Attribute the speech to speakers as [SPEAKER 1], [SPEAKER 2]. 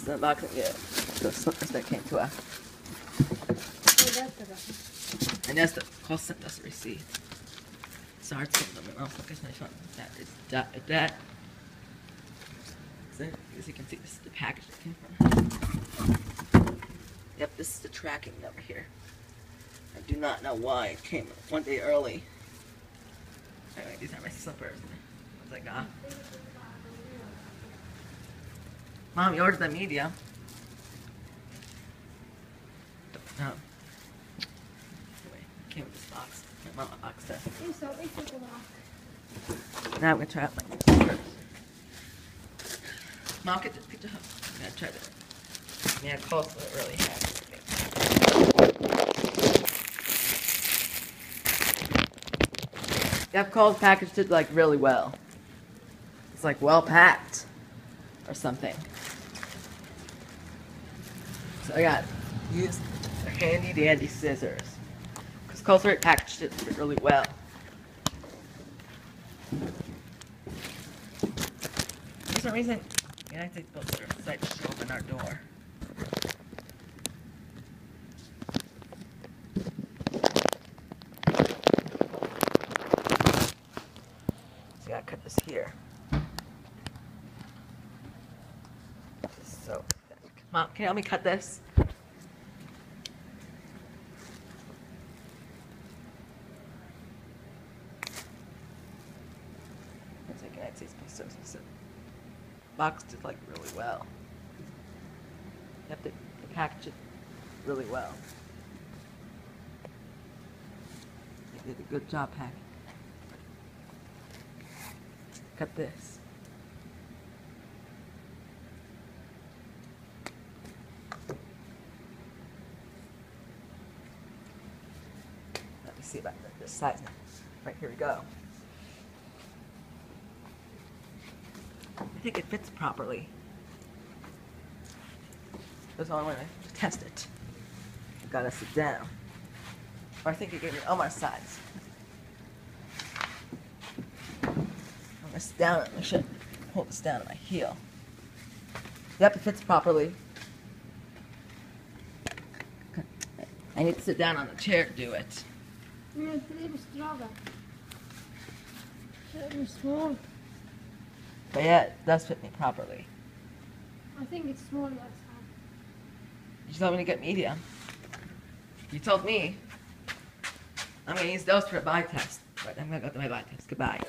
[SPEAKER 1] the unboxing yet. The slippers that came to us. And that's the kohls sent us a receipt. So hard to get them off. Look at my phone. That is that. So, as you can see, this is the package that came from. Yep, this is the tracking number here. I do not know why it came one day early. Anyway, these are my slippers. I was like, ah. Mom, you ordered the medium. Anyway, it came with this box. My mom unboxed it. Now I'm going to try out my slippers. Mom, get your hook. I'm going to try this. Yeah, kohls really has. Yep, kohls packaged it like really well. It's like well packed or something. So I got used a handy dandy scissors because kohls already packaged it really well. For some reason, the United States Postal Service decided to open our door. So I gotta cut this here. This is so thick. Mom, can you help me cut this? It's like United States Postal Service. Boxed it like really well. You have to package it really well. They did a good job packing. Cut this. Let me see about this size now. Right, here we go. I think it fits properly. That's all I want to test it. I gotta sit down. Or I think it gave me Omar's size. I'm gonna sit down. I should hold this down on my heel. Yep, it fits properly. I need to sit down on the chair to do it.
[SPEAKER 2] Small.
[SPEAKER 1] But yeah, it does fit me properly.
[SPEAKER 2] I think it's small last time.
[SPEAKER 1] You told me to get medium. You told me. I'm gonna use those for a body test. But I'm gonna go to my body test. Goodbye.